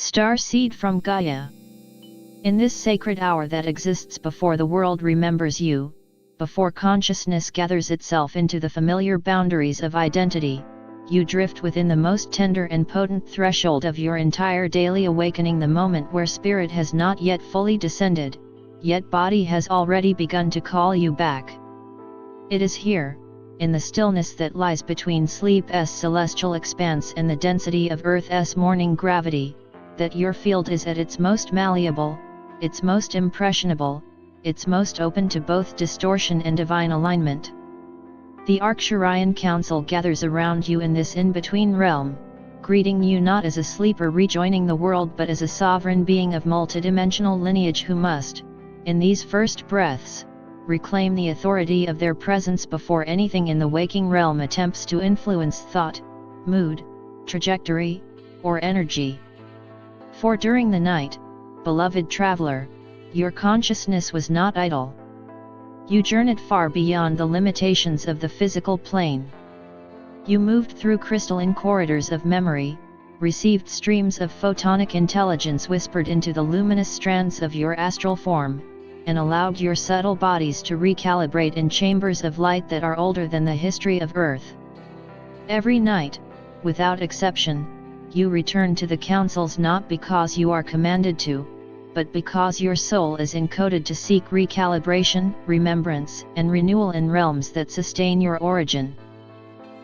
Starseed from Gaia. In this sacred hour that exists before the world remembers you, before consciousness gathers itself into the familiar boundaries of identity, you drift within the most tender and potent threshold of your entire daily awakening, the moment where spirit has not yet fully descended, yet body has already begun to call you back. It is here, in the stillness that lies between sleep's celestial expanse and the density of Earth's morning gravity, that your field is at its most malleable, its most impressionable, its most open to both distortion and divine alignment. The Arcturian Council gathers around you in this in-between realm, greeting you not as a sleeper rejoining the world but as a sovereign being of multidimensional lineage who must, in these first breaths, reclaim the authority of their presence before anything in the waking realm attempts to influence thought, mood, trajectory, or energy. For during the night, beloved traveler, your consciousness was not idle. You journeyed far beyond the limitations of the physical plane. You moved through crystalline corridors of memory, received streams of photonic intelligence whispered into the luminous strands of your astral form, and allowed your subtle bodies to recalibrate in chambers of light that are older than the history of Earth. Every night, without exception, you return to the councils not because you are commanded to, but because your soul is encoded to seek recalibration, remembrance, and renewal in realms that sustain your origin.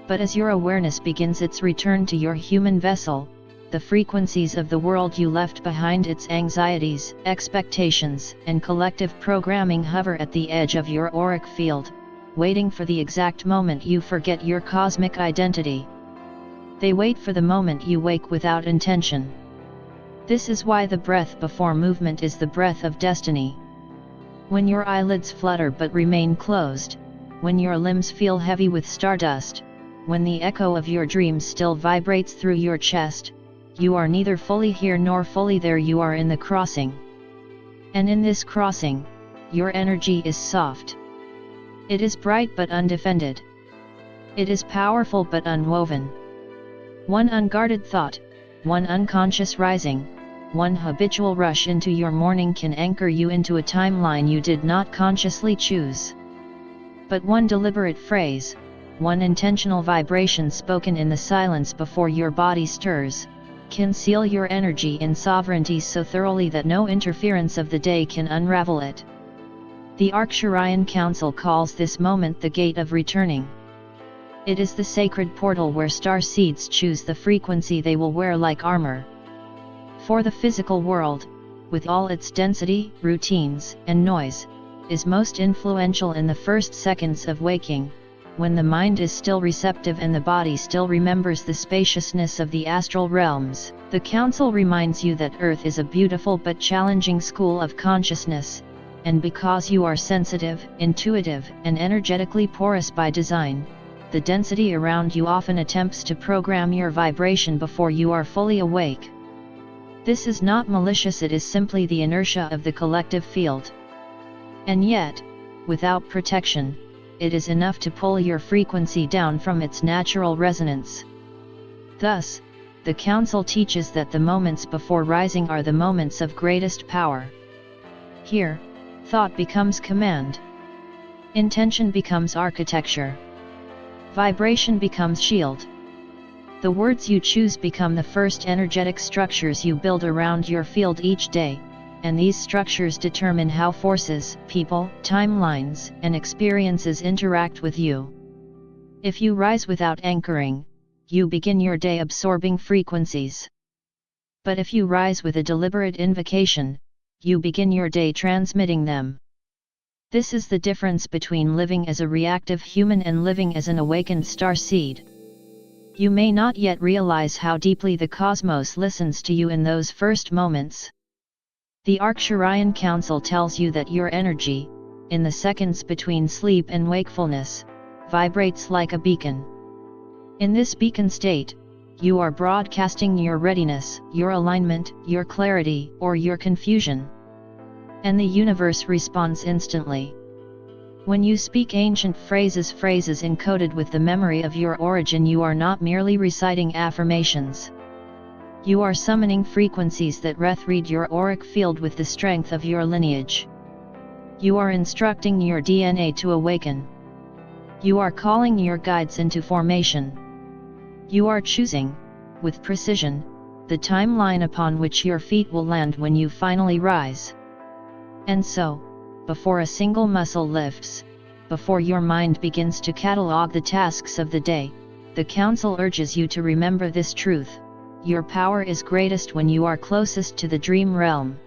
But as your awareness begins its return to your human vessel, the frequencies of the world you left behind, its anxieties, expectations, and collective programming hover at the edge of your auric field, waiting for the exact moment you forget your cosmic identity. They wait for the moment you wake without intention. This is why the breath before movement is the breath of destiny. When your eyelids flutter but remain closed, when your limbs feel heavy with stardust, when the echo of your dreams still vibrates through your chest, you are neither fully here nor fully there, you are in the crossing. And in this crossing, your energy is soft. It is bright but undefended. It is powerful but unwoven. One unguarded thought, one unconscious rising, one habitual rush into your morning can anchor you into a timeline you did not consciously choose. But one deliberate phrase, one intentional vibration spoken in the silence before your body stirs, can seal your energy in sovereignty so thoroughly that no interference of the day can unravel it. The Arcturian Council calls this moment the Gate of Returning. It is the sacred portal where starseeds choose the frequency they will wear like armor. For the physical world, with all its density, routines, and noise, is most influential in the first seconds of waking, when the mind is still receptive and the body still remembers the spaciousness of the astral realms. The Council reminds you that Earth is a beautiful but challenging school of consciousness, and because you are sensitive, intuitive, and energetically porous by design, the density around you often attempts to program your vibration before you are fully awake. This is not malicious, it is simply the inertia of the collective field. And yet, without protection, it is enough to pull your frequency down from its natural resonance. Thus, the Council teaches that the moments before rising are the moments of greatest power. Here, thought becomes command. Intention becomes architecture. Vibration becomes shield. The words you choose become the first energetic structures you build around your field each day, and these structures determine how forces, people, timelines, and experiences interact with you. If you rise without anchoring, you begin your day absorbing frequencies. But if you rise with a deliberate invocation, you begin your day transmitting them. This is the difference between living as a reactive human and living as an awakened starseed. You may not yet realize how deeply the cosmos listens to you in those first moments. The Arcturian Council tells you that your energy, in the seconds between sleep and wakefulness, vibrates like a beacon. In this beacon state, you are broadcasting your readiness, your alignment, your clarity, or your confusion. And the universe responds instantly. When you speak ancient phrases encoded with the memory of your origin, you are not merely reciting affirmations. You are summoning frequencies that read your auric field with the strength of your lineage. You are instructing your DNA to awaken. You are calling your guides into formation. You are choosing, with precision, the timeline upon which your feet will land when you finally rise. And so, before a single muscle lifts, before your mind begins to catalog the tasks of the day, the council urges you to remember this truth: your power is greatest when you are closest to the dream realm.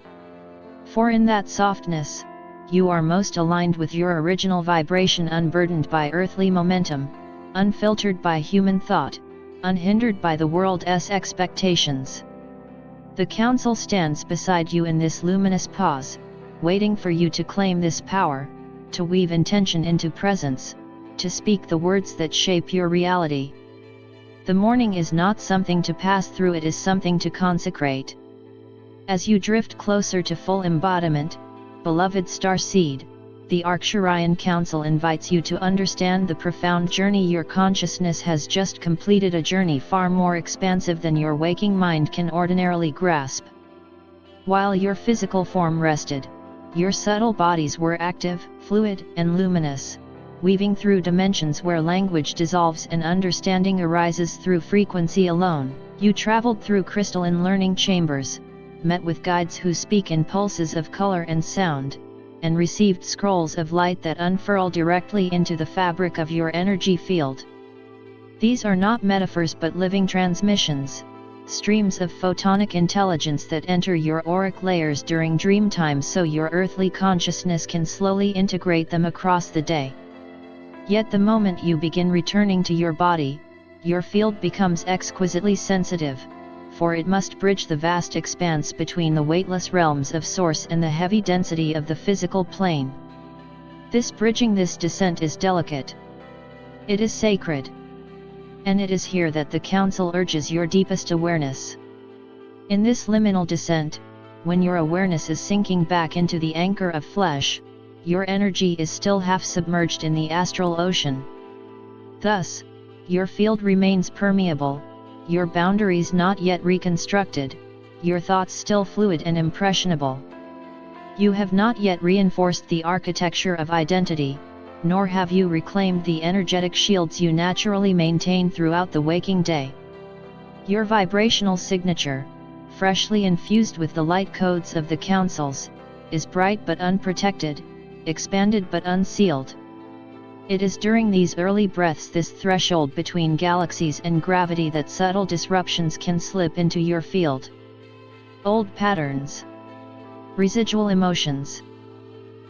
For in that softness, you are most aligned with your original vibration, unburdened by earthly momentum, unfiltered by human thought, unhindered by the world's expectations. The council stands beside you in this luminous pause, waiting for you to claim this power, to weave intention into presence, to speak the words that shape your reality. The morning is not something to pass through, it is something to consecrate. As you drift closer to full embodiment, beloved Starseed, the Arcturian Council invites you to understand the profound journey your consciousness has just completed, a journey far more expansive than your waking mind can ordinarily grasp. While your physical form rested, your subtle bodies were active, fluid, and luminous, weaving through dimensions where language dissolves and understanding arises through frequency alone. You traveled through crystalline learning chambers, met with guides who speak in pulses of color and sound, and received scrolls of light that unfurl directly into the fabric of your energy field. These are not metaphors but living transmissions, streams of photonic intelligence that enter your auric layers during dream time so your earthly consciousness can slowly integrate them across the day. Yet the moment you begin returning to your body, your field becomes exquisitely sensitive, for it must bridge the vast expanse between the weightless realms of source and the heavy density of the physical plane. This bridging, this descent is delicate. It is sacred. And it is here that the council urges your deepest awareness. In this liminal descent, when your awareness is sinking back into the anchor of flesh, your energy is still half submerged in the astral ocean. Thus, your field remains permeable, your boundaries not yet reconstructed, your thoughts still fluid and impressionable. You have not yet reinforced the architecture of identity, nor have you reclaimed the energetic shields you naturally maintain throughout the waking day. Your vibrational signature, freshly infused with the light codes of the councils, is bright but unprotected, expanded but unsealed. It is during these early breaths, this threshold between galaxies and gravity, that subtle disruptions can slip into your field. Old patterns, residual emotions,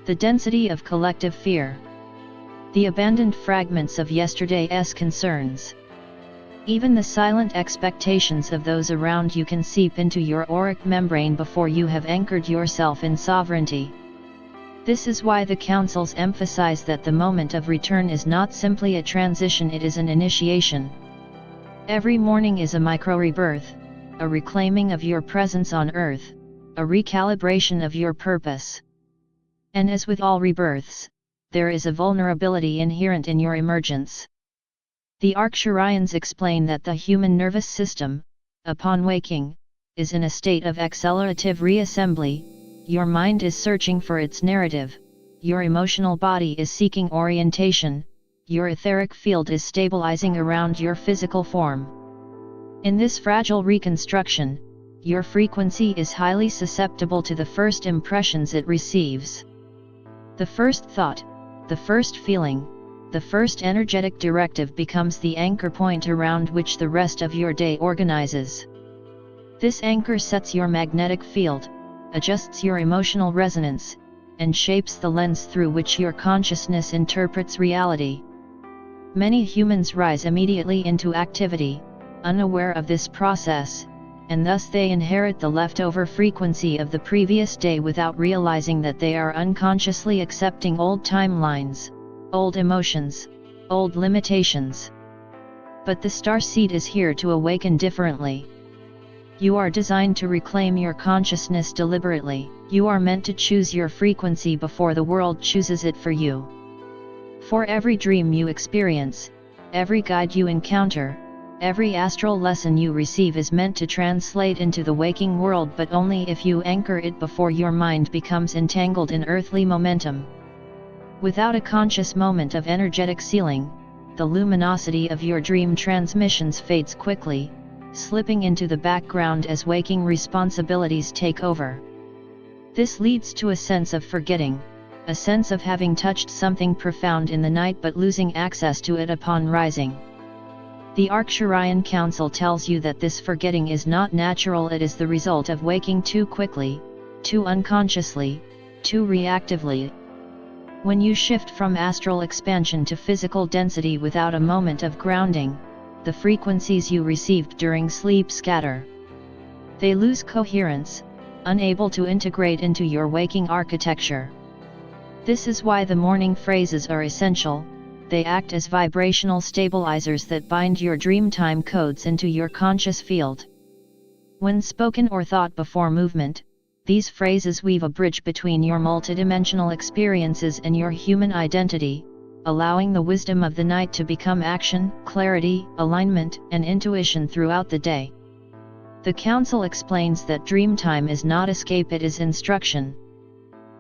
the density of collective fear, the abandoned fragments of yesterday's concerns. Even the silent expectations of those around you can seep into your auric membrane before you have anchored yourself in sovereignty. This is why the councils emphasize that the moment of return is not simply a transition, it is an initiation. Every morning is a micro-rebirth, a reclaiming of your presence on earth, a recalibration of your purpose. And as with all rebirths, there is a vulnerability inherent in your emergence. The Arcturians explain that the human nervous system, upon waking, is in a state of accelerative reassembly. Your mind is searching for its narrative, your emotional body is seeking orientation, your etheric field is stabilizing around your physical form. In this fragile reconstruction, your frequency is highly susceptible to the first impressions it receives. The first thought, the first feeling, the first energetic directive becomes the anchor point around which the rest of your day organizes. This anchor sets your magnetic field, adjusts your emotional resonance, and shapes the lens through which your consciousness interprets reality. Many humans rise immediately into activity, unaware of this process, and thus they inherit the leftover frequency of the previous day without realizing that they are unconsciously accepting old timelines, old emotions, old limitations. But the Starseed is here to awaken differently. You are designed to reclaim your consciousness deliberately. You are meant to choose your frequency before the world chooses it for you. For every dream you experience, every guide you encounter, Every astral lesson you receive is meant to translate into the waking world, but only if you anchor it before your mind becomes entangled in earthly momentum. Without a conscious moment of energetic sealing, the luminosity of your dream transmissions fades quickly, slipping into the background as waking responsibilities take over. This leads to a sense of forgetting, a sense of having touched something profound in the night but losing access to it upon rising. The Arcturian Council tells you that this forgetting is not natural, it is the result of waking too quickly, too unconsciously, too reactively. When you shift from astral expansion to physical density without a moment of grounding, the frequencies you received during sleep scatter. They lose coherence, unable to integrate into your waking architecture. This is why the morning phrases are essential. They act as vibrational stabilizers that bind your dreamtime codes into your conscious field. When spoken or thought before movement, these phrases weave a bridge between your multidimensional experiences and your human identity, allowing the wisdom of the night to become action, clarity, alignment, and intuition throughout the day. The Council explains that dreamtime is not escape, it is instruction.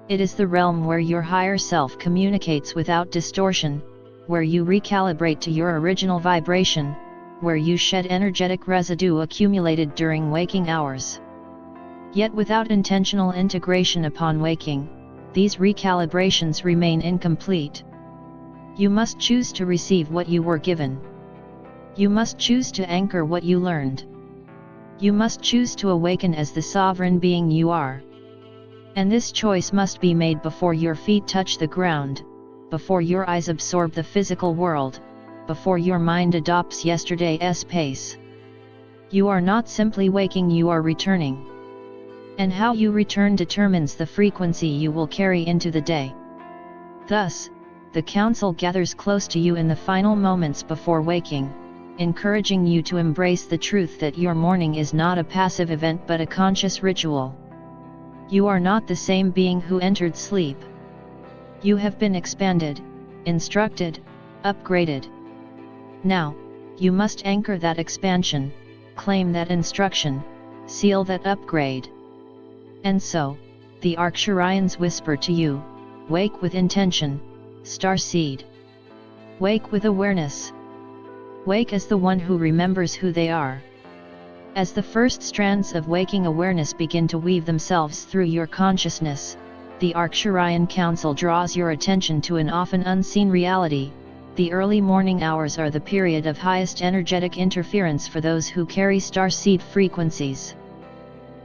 It is the realm where your higher self communicates without distortion, where you recalibrate to your original vibration, where you shed energetic residue accumulated during waking hours. Yet without intentional integration upon waking, these recalibrations remain incomplete. You must choose to receive what you were given. You must choose to anchor what you learned. You must choose to awaken as the sovereign being you are. And this choice must be made before your feet touch the ground, before your eyes absorb the physical world, before your mind adopts yesterday's pace. You are not simply waking, you are returning. And how you return determines the frequency you will carry into the day. Thus, the Council gathers close to you in the final moments before waking, encouraging you to embrace the truth that your morning is not a passive event but a conscious ritual. You are not the same being who entered sleep. You have been expanded, instructed, upgraded. Now, you must anchor that expansion, claim that instruction, seal that upgrade. And so, the Arcturians whisper to you, wake with intention, Starseed. Wake with awareness. Wake as the one who remembers who they are. As the first strands of waking awareness begin to weave themselves through your consciousness, the Arcturian Council draws your attention to an often unseen reality. The early morning hours are the period of highest energetic interference for those who carry starseed frequencies.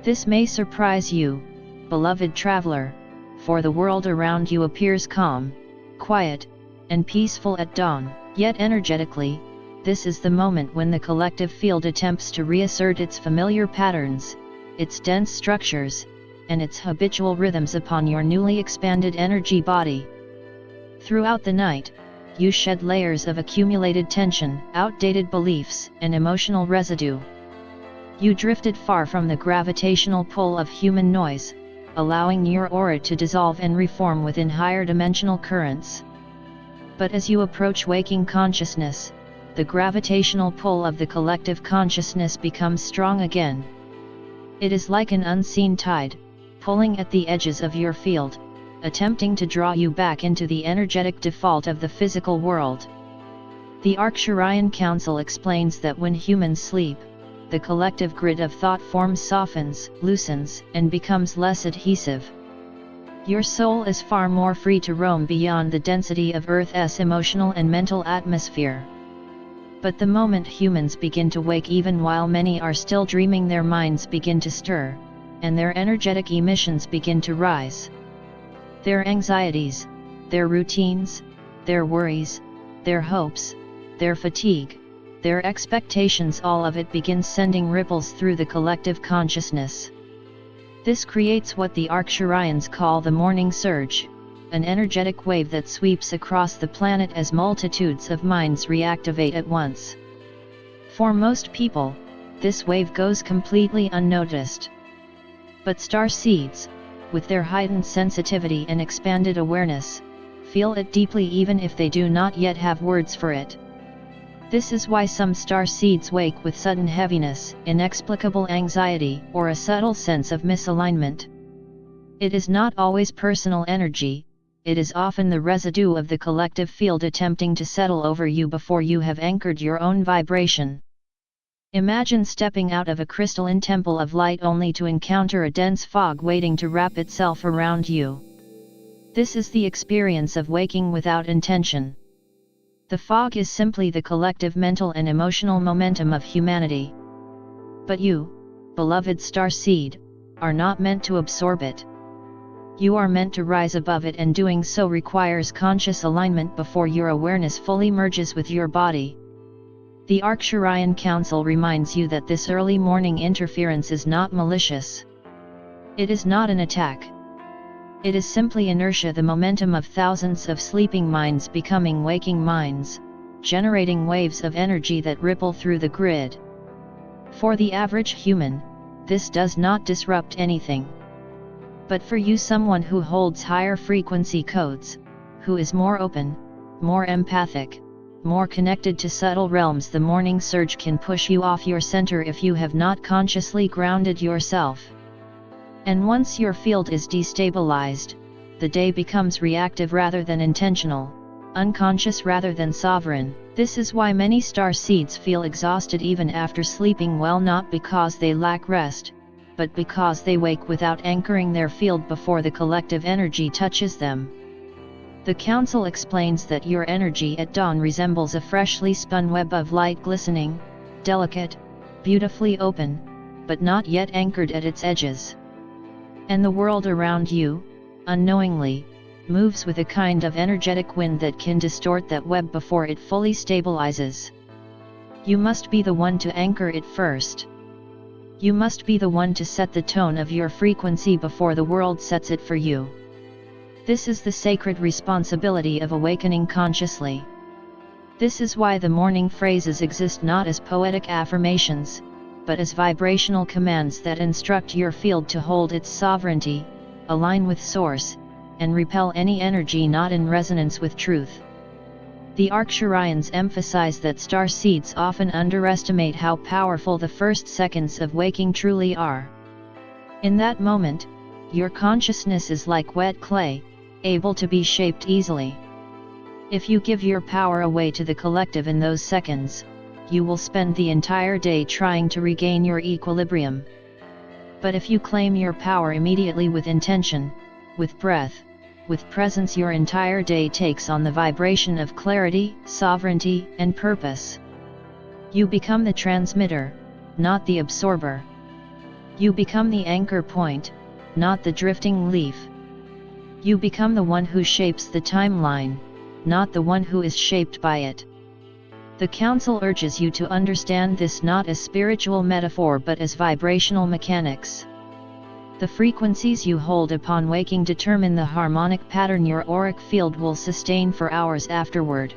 This may surprise you, beloved traveler, for the world around you appears calm, quiet, and peaceful at dawn, yet energetically, this is the moment when the collective field attempts to reassert its familiar patterns, its dense structures, and its habitual rhythms upon your newly expanded energy body. Throughout the night, you shed layers of accumulated tension, outdated beliefs, and emotional residue. You drifted far from the gravitational pull of human noise, allowing your aura to dissolve and reform within higher dimensional currents. But as you approach waking consciousness, the gravitational pull of the collective consciousness becomes strong again. It is like an unseen tide, pulling at the edges of your field, attempting to draw you back into the energetic default of the physical world. The Arcturian Council explains that when humans sleep, the collective grid of thought forms softens, loosens, and becomes less adhesive. Your soul is far more free to roam beyond the density of Earth's emotional and mental atmosphere. But the moment humans begin to wake, even while many are still dreaming, their minds begin to stir, and their energetic emissions begin to rise. Their anxieties, their routines, their worries, their hopes, their fatigue, their expectations, all of it begins sending ripples through the collective consciousness. This creates what the Arcturians call the morning surge, an energetic wave that sweeps across the planet as multitudes of minds reactivate at once. For most people, this wave goes completely unnoticed. But starseeds, with their heightened sensitivity and expanded awareness, feel it deeply even if they do not yet have words for it. This is why some starseeds wake with sudden heaviness, inexplicable anxiety, or a subtle sense of misalignment. It is not always personal energy, it is often the residue of the collective field attempting to settle over you before you have anchored your own vibration. Imagine stepping out of a crystalline temple of light only to encounter a dense fog waiting to wrap itself around you. This is the experience of waking without intention. The fog is simply the collective mental and emotional momentum of humanity. But you, beloved starseed, are not meant to absorb it. You are meant to rise above it, and doing so requires conscious alignment before your awareness fully merges with your body. The Arcturian Council reminds you that this early morning interference is not malicious. It is not an attack. It is simply inertia, the momentum of thousands of sleeping minds becoming waking minds, generating waves of energy that ripple through the grid. For the average human, this does not disrupt anything. But for you, someone who holds higher frequency codes, who is more open, more empathic, more connected to subtle realms, the morning surge can push you off your center if you have not consciously grounded yourself. And once your field is destabilized, the day becomes reactive rather than intentional, unconscious rather than sovereign. This is why many starseeds feel exhausted even after sleeping well, not because they lack rest, but because they wake without anchoring their field before the collective energy touches them. The Council explains that your energy at dawn resembles a freshly spun web of light, glistening, delicate, beautifully open, but not yet anchored at its edges. And the world around you, unknowingly, moves with a kind of energetic wind that can distort that web before it fully stabilizes. You must be the one to anchor it first. You must be the one to set the tone of your frequency before the world sets it for you. This is the sacred responsibility of awakening consciously. This is why the morning phrases exist not as poetic affirmations, but as vibrational commands that instruct your field to hold its sovereignty, align with source, and repel any energy not in resonance with truth. The Arcturians emphasize that starseeds often underestimate how powerful the first seconds of waking truly are. In that moment, your consciousness is like wet clay, able to be shaped easily. If you give your power away to the collective in those seconds, you will spend the entire day trying to regain your equilibrium. But if you claim your power immediately with intention, with breath, with presence, your entire day takes on the vibration of clarity, sovereignty, and purpose. You become the transmitter, not the absorber. You become the anchor point, not the drifting leaf. You become the one who shapes the timeline, not the one who is shaped by it. The Council urges you to understand this not as spiritual metaphor but as vibrational mechanics. The frequencies you hold upon waking determine the harmonic pattern your auric field will sustain for hours afterward.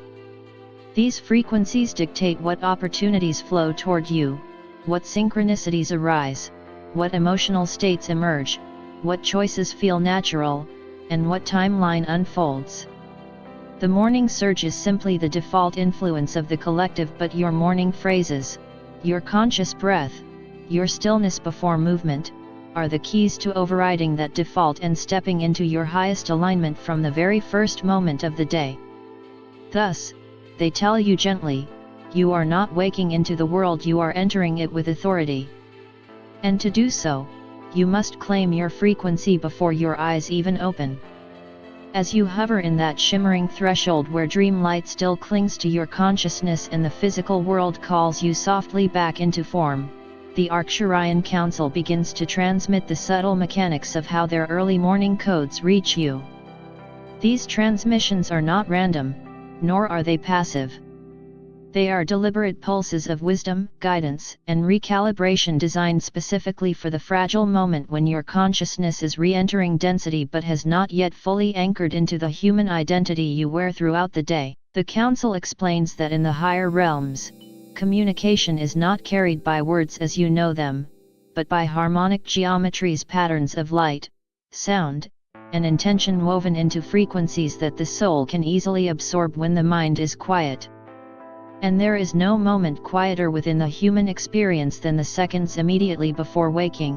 These frequencies dictate what opportunities flow toward you, what synchronicities arise, what emotional states emerge, what choices feel natural, and what timeline unfolds. The morning surge is simply the default influence of the collective, but your morning phrases, your conscious breath, your stillness before movement, are the keys to overriding that default and stepping into your highest alignment from the very first moment of the day. Thus, they tell you gently, you are not waking into the world, you are entering it with authority. And to do so, you must claim your frequency before your eyes even open. As you hover in that shimmering threshold where dream light still clings to your consciousness and the physical world calls you softly back into form, the Arcturian Council begins to transmit the subtle mechanics of how their early morning codes reach you. These transmissions are not random, nor are they passive. They are deliberate pulses of wisdom, guidance, and recalibration designed specifically for the fragile moment when your consciousness is re-entering density but has not yet fully anchored into the human identity you wear throughout the day. The Council explains that in the higher realms, communication is not carried by words as you know them, but by harmonic geometries, patterns of light, sound, and intention woven into frequencies that the soul can easily absorb when the mind is quiet. And there is no moment quieter within the human experience than the seconds immediately before waking,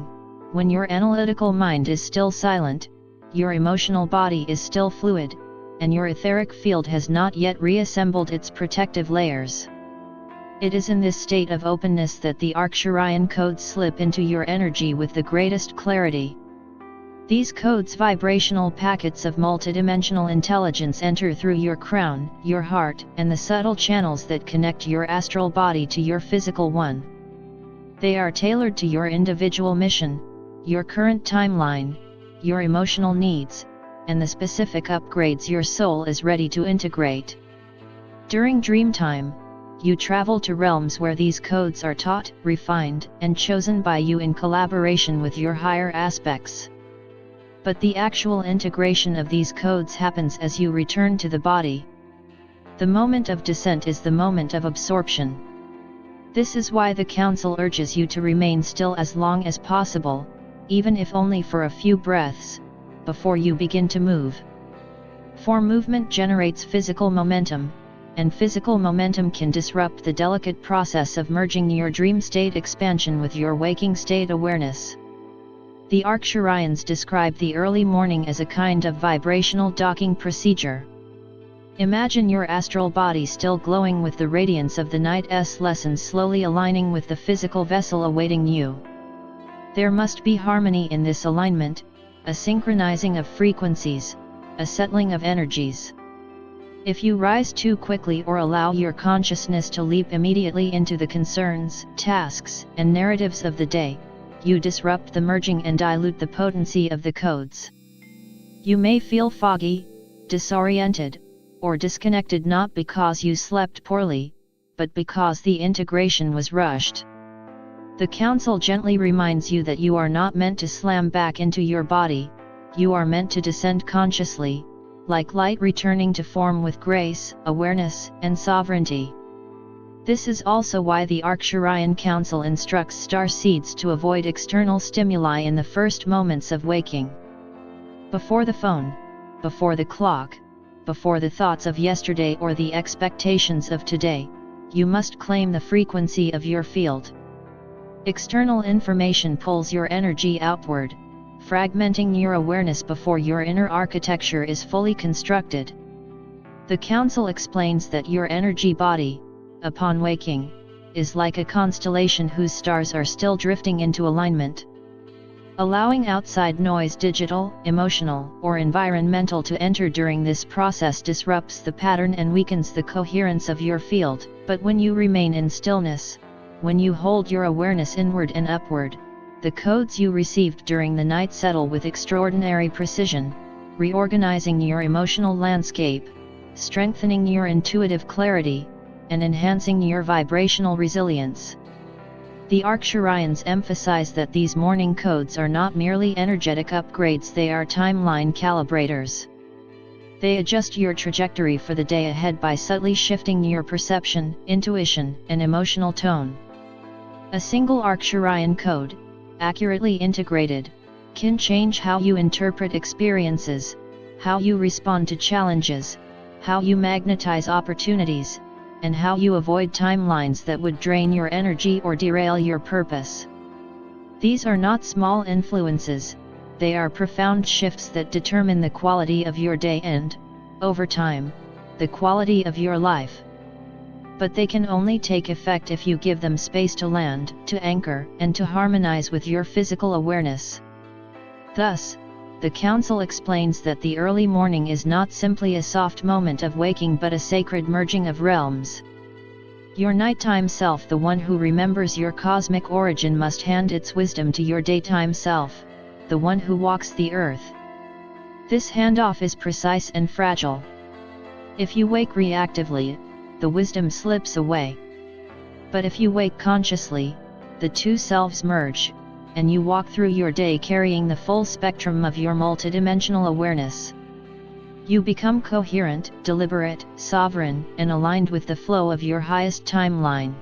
when your analytical mind is still silent, your emotional body is still fluid, and your etheric field has not yet reassembled its protective layers. It is in this state of openness that the Arcturian codes slip into your energy with the greatest clarity. These codes, vibrational packets of multidimensional intelligence, enter through your crown, your heart, and the subtle channels that connect your astral body to your physical one. They are tailored to your individual mission, your current timeline, your emotional needs, and the specific upgrades your soul is ready to integrate. During dream time, you travel to realms where these codes are taught, refined, and chosen by you in collaboration with your higher aspects. But the actual integration of these codes happens as you return to the body. The moment of descent is the moment of absorption. This is why the Council urges you to remain still as long as possible, even if only for a few breaths, before you begin to move. For movement generates physical momentum, and physical momentum can disrupt the delicate process of merging your dream state expansion with your waking state awareness. The Arcturians describe the early morning as a kind of vibrational docking procedure. Imagine your astral body still glowing with the radiance of the night's lessons, slowly aligning with the physical vessel awaiting you. There must be harmony in this alignment, a synchronizing of frequencies, a settling of energies. If you rise too quickly or allow your consciousness to leap immediately into the concerns, tasks, and narratives of the day, you disrupt the merging and dilute the potency of the codes. You may feel foggy, disoriented, or disconnected, not because you slept poorly, but because the integration was rushed. The Council gently reminds you that you are not meant to slam back into your body, you are meant to descend consciously, like light returning to form with grace, awareness, and sovereignty. This is also why the Arcturian Council instructs starseeds to avoid external stimuli in the first moments of waking. Before the phone, before the clock, before the thoughts of yesterday or the expectations of today, you must claim the frequency of your field. External information pulls your energy outward, fragmenting your awareness before your inner architecture is fully constructed. The Council explains that your energy body, upon waking, is like a constellation whose stars are still drifting into alignment. Allowing outside noise, digital, emotional, or environmental, to enter during this process disrupts the pattern and weakens the coherence of your field. But when you remain in stillness, when you hold your awareness inward and upward, the codes you received during the night settle with extraordinary precision, reorganizing your emotional landscape, strengthening your intuitive clarity, and enhancing your vibrational resilience. The Arcturians emphasize that these morning codes are not merely energetic upgrades, they are timeline calibrators. They adjust your trajectory for the day ahead by subtly shifting your perception, intuition, and emotional tone. A single Arcturian code, accurately integrated, can change how you interpret experiences, how you respond to challenges, how you magnetize opportunities, and how you avoid timelines that would drain your energy or derail your purpose. These are not small influences, they are profound shifts that determine the quality of your day and, over time, the quality of your life. But they can only take effect if you give them space to land, to anchor, and to harmonize with your physical awareness. Thus, the Council explains that the early morning is not simply a soft moment of waking but a sacred merging of realms. Your nighttime self, the one who remembers your cosmic origin, must hand its wisdom to your daytime self, the one who walks the earth. This handoff is precise and fragile. If you wake reactively, the wisdom slips away. But if you wake consciously, the two selves merge, and you walk through your day carrying the full spectrum of your multidimensional awareness. You become coherent, deliberate, sovereign, and aligned with the flow of your highest timeline.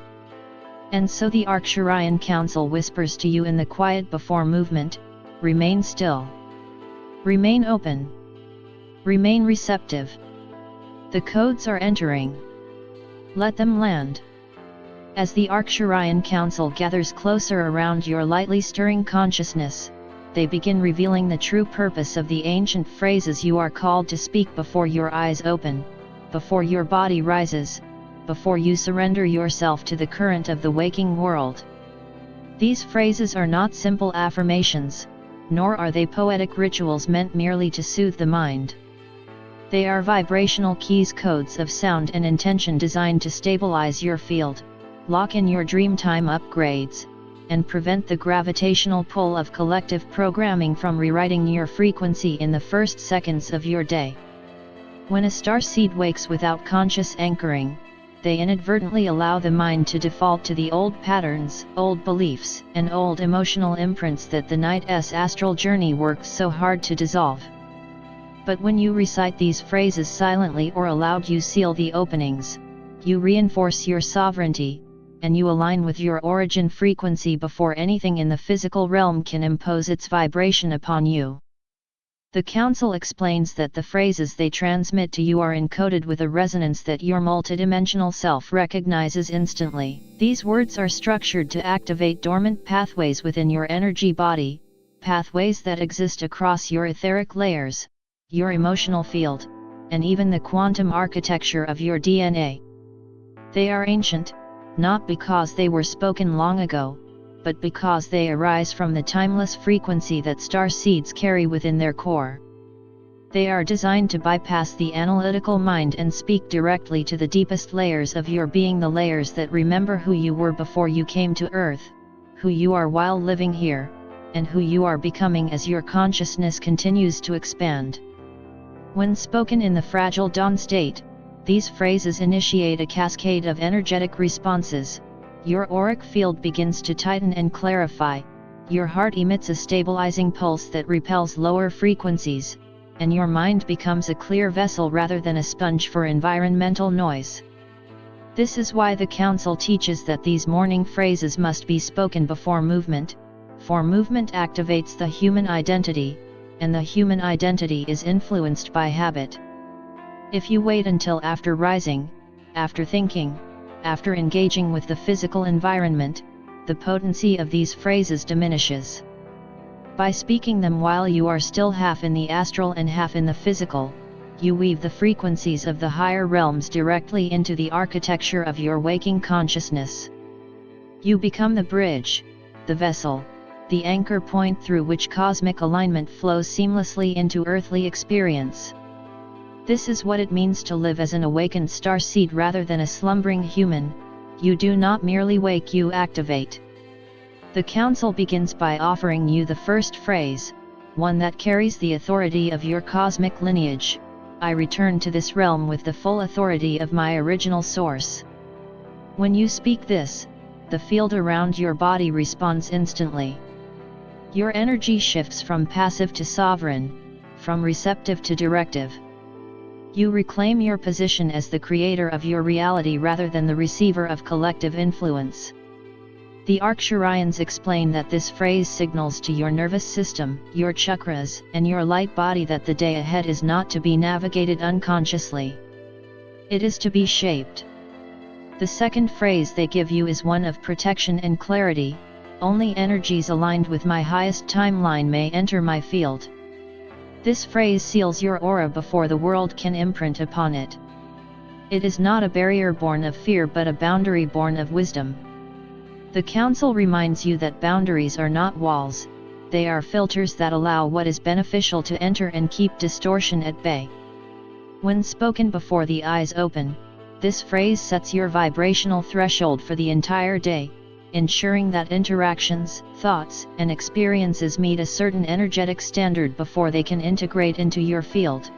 And so the Arcturian Council whispers to you in the quiet before movement: remain still. Remain open. Remain receptive. The codes are entering. Let them land. As the Arcturian Council gathers closer around your lightly stirring consciousness, they begin revealing the true purpose of the ancient phrases you are called to speak before your eyes open, before your body rises, before you surrender yourself to the current of the waking world. These phrases are not simple affirmations, nor are they poetic rituals meant merely to soothe the mind. They are vibrational keys, codes of sound and intention designed to stabilize your field, lock in your dreamtime upgrades, and prevent the gravitational pull of collective programming from rewriting your frequency in the first seconds of your day. When a starseed wakes without conscious anchoring, they inadvertently allow the mind to default to the old patterns, old beliefs, and old emotional imprints that the night's astral journey works so hard to dissolve. But when you recite these phrases silently or aloud, you seal the openings, you reinforce your sovereignty, and you align with your origin frequency before anything in the physical realm can impose its vibration upon you. The Council explains that the phrases they transmit to you are encoded with a resonance that your multidimensional self recognizes instantly. These words are structured to activate dormant pathways within your energy body, pathways that exist across your etheric layers, your emotional field, and even the quantum architecture of your DNA. They are ancient, not because they were spoken long ago, but because they arise from the timeless frequency that starseeds carry within their core. They are designed to bypass the analytical mind and speak directly to the deepest layers of your being, the layers that remember who you were before you came to Earth, who you are while living here, and who you are becoming as your consciousness continues to expand. When spoken in the fragile dawn state, these phrases initiate a cascade of energetic responses. Your auric field begins to tighten and clarify, your heart emits a stabilizing pulse that repels lower frequencies, and your mind becomes a clear vessel rather than a sponge for environmental noise. This is why the Council teaches that these morning phrases must be spoken before movement, for movement activates the human identity, and the human identity is influenced by habit. If you wait until after rising, after thinking, after engaging with the physical environment, the potency of these phrases diminishes. By speaking them while you are still half in the astral and half in the physical, you weave the frequencies of the higher realms directly into the architecture of your waking consciousness. You become the bridge, the vessel, the anchor point through which cosmic alignment flows seamlessly into earthly experience. This is what it means to live as an awakened starseed rather than a slumbering human. You do not merely wake, you activate. The Council begins by offering you the first phrase, one that carries the authority of your cosmic lineage. I return to this realm with the full authority of my original source. When you speak this, the field around your body responds instantly. Your energy shifts from passive to sovereign, from receptive to directive. You reclaim your position as the creator of your reality rather than the receiver of collective influence. The Arcturians explain that this phrase signals to your nervous system, your chakras, and your light body that the day ahead is not to be navigated unconsciously. It is to be shaped. The second phrase they give you is one of protection and clarity. Only energies aligned with my highest timeline may enter my field. This phrase seals your aura before the world can imprint upon it. It is not a barrier born of fear but a boundary born of wisdom. The Council reminds you that boundaries are not walls, they are filters that allow what is beneficial to enter and keep distortion at bay. When spoken before the eyes open, this phrase sets your vibrational threshold for the entire day, ensuring that interactions, thoughts, and experiences meet a certain energetic standard before they can integrate into your field.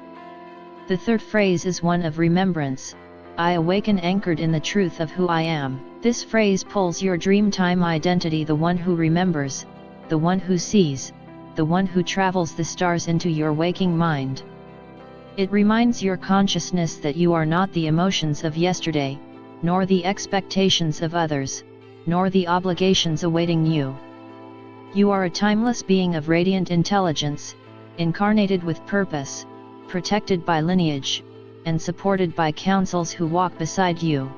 The third phrase is one of remembrance. I awaken anchored in the truth of who I am. This phrase pulls your dreamtime identity, the one who remembers, the one who sees, the one who travels the stars, into your waking mind. It reminds your consciousness that you are not the emotions of yesterday, nor the expectations of others, nor the obligations awaiting you. You are a timeless being of radiant intelligence, incarnated with purpose, protected by lineage, and supported by councils who walk beside you.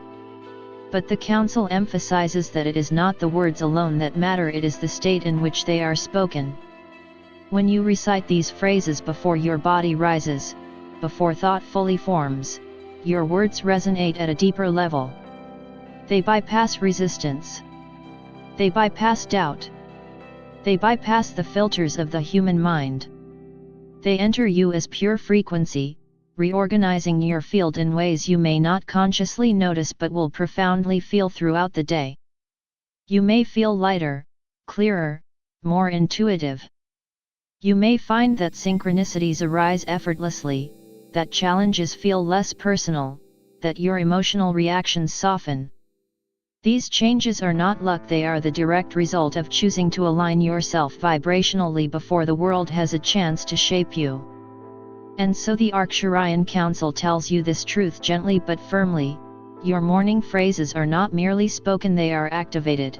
But the council emphasizes that it is not the words alone that matter, it is the state in which they are spoken. When you recite these phrases before your body rises, before thought fully forms, your words resonate at a deeper level. They bypass resistance. They bypass doubt. They bypass the filters of the human mind. They enter you as pure frequency, reorganizing your field in ways you may not consciously notice but will profoundly feel throughout the day. You may feel lighter, clearer, more intuitive. You may find that synchronicities arise effortlessly, that challenges feel less personal, that your emotional reactions soften. These changes are not luck, they are the direct result of choosing to align yourself vibrationally before the world has a chance to shape you. And so the Arcturian Council tells you this truth gently but firmly: your morning phrases are not merely spoken, they are activated.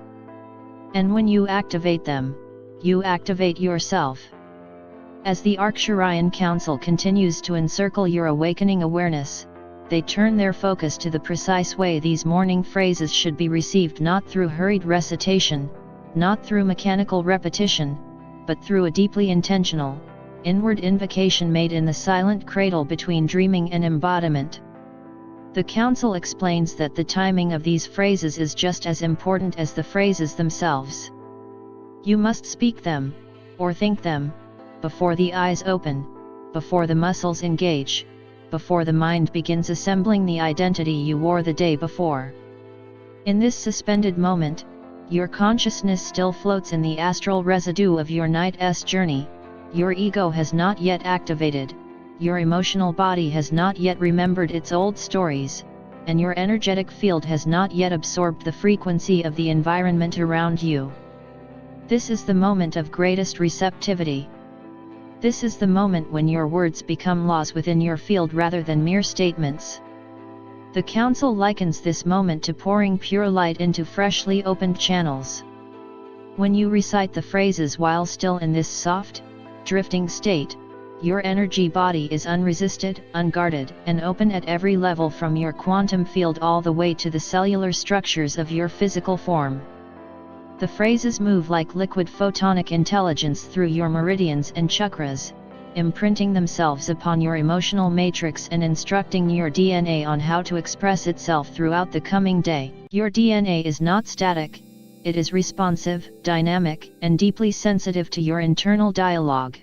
And when you activate them, you activate yourself. As the Arcturian Council continues to encircle your awakening awareness, they turn their focus to the precise way these morning phrases should be received, not through hurried recitation, not through mechanical repetition, but through a deeply intentional, inward invocation made in the silent cradle between dreaming and embodiment. The Council explains that the timing of these phrases is just as important as the phrases themselves. You must speak them, or think them, before the eyes open, before the muscles engage, before the mind begins assembling the identity you wore the day before. In this suspended moment, your consciousness still floats in the astral residue of your night's journey. Your ego has not yet activated, your emotional body has not yet remembered its old stories, and your energetic field has not yet absorbed the frequency of the environment around you. This is the moment of greatest receptivity. This is the moment when your words become laws within your field rather than mere statements. The Council likens this moment to pouring pure light into freshly opened channels. When you recite the phrases while still in this soft, drifting state, your energy body is unresisted, unguarded, and open at every level, from your quantum field all the way to the cellular structures of your physical form. The phrases move like liquid photonic intelligence through your meridians and chakras, imprinting themselves upon your emotional matrix and instructing your DNA on how to express itself throughout the coming day. Your DNA is not static, it is responsive, dynamic, and deeply sensitive to your internal dialogue.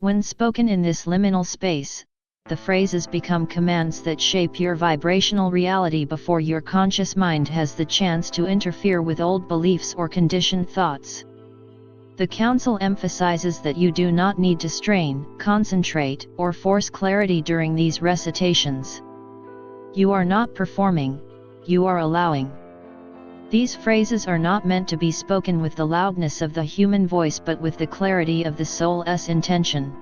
When spoken in this liminal space, the phrases become commands that shape your vibrational reality before your conscious mind has the chance to interfere with old beliefs or conditioned thoughts. The Council emphasizes that you do not need to strain, concentrate, or force clarity during these recitations. You are not performing, you are allowing. These phrases are not meant to be spoken with the loudness of the human voice but with the clarity of the soul's intention.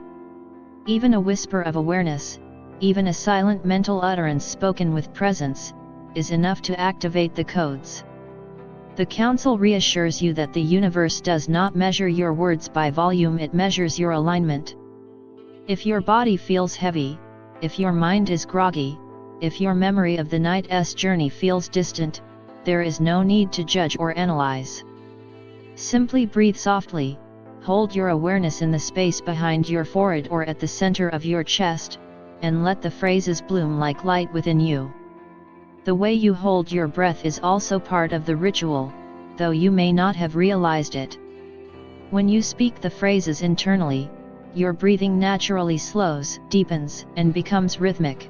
Even a whisper of awareness, even a silent mental utterance spoken with presence, is enough to activate the codes. The Council reassures you that the universe does not measure your words by volume, it measures your alignment. If your body feels heavy, if your mind is groggy, if your memory of the night's journey feels distant, there is no need to judge or analyze. Simply breathe softly, hold your awareness in the space behind your forehead or at the center of your chest, and let the phrases bloom like light within you. The way you hold your breath is also part of the ritual, though you may not have realized it. When you speak the phrases internally, your breathing naturally slows, deepens, and becomes rhythmic.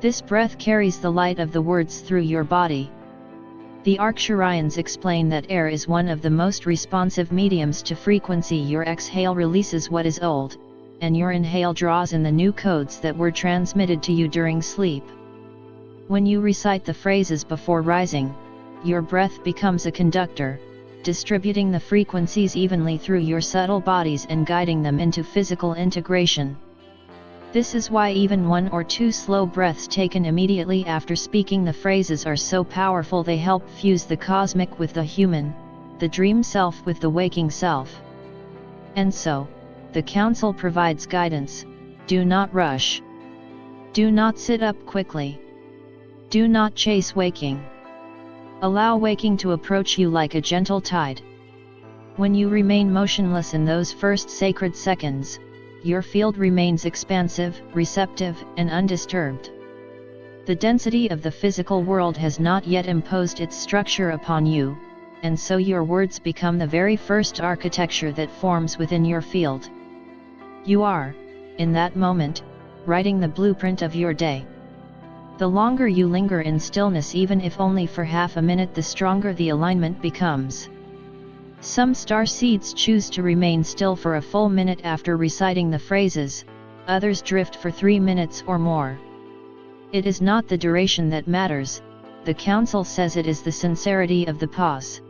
This breath carries the light of the words through your body. The Arcturians explain that air is one of the most responsive mediums to frequency. Your exhale releases what is old, and your inhale draws in the new codes that were transmitted to you during sleep. When you recite the phrases before rising, your breath becomes a conductor, distributing the frequencies evenly through your subtle bodies and guiding them into physical integration. This is why even 1 or 2 slow breaths taken immediately after speaking the phrases are so powerful. They help fuse the cosmic with the human, the dream self with the waking self. And so, the Council provides guidance: do not rush. Do not sit up quickly. Do not chase waking. Allow waking to approach you like a gentle tide. When you remain motionless in those first sacred seconds, your field remains expansive, receptive, and undisturbed. The density of the physical world has not yet imposed its structure upon you, and so your words become the very first architecture that forms within your field. You are, in that moment, writing the blueprint of your day. The longer you linger in stillness, even if only for half a minute, the stronger the alignment becomes. Some starseeds choose to remain still for a full minute after reciting the phrases, others drift for 3 minutes or more. It is not the duration that matters, the council says it is the sincerity of the pause.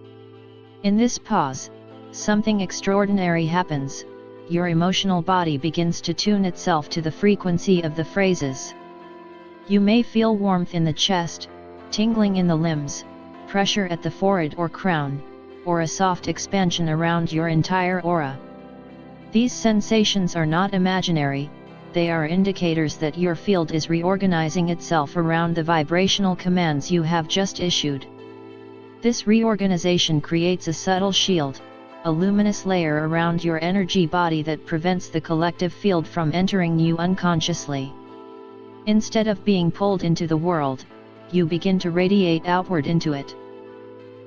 In this pause, something extraordinary happens. Your emotional body begins to tune itself to the frequency of the phrases. You may feel warmth in the chest, tingling in the limbs, pressure at the forehead or crown, or a soft expansion around your entire aura. These sensations are not imaginary, they are indicators that your field is reorganizing itself around the vibrational commands you have just issued. This reorganization creates a subtle shield, a luminous layer around your energy body that prevents the collective field from entering you unconsciously. Instead of being pulled into the world, you begin to radiate outward into it.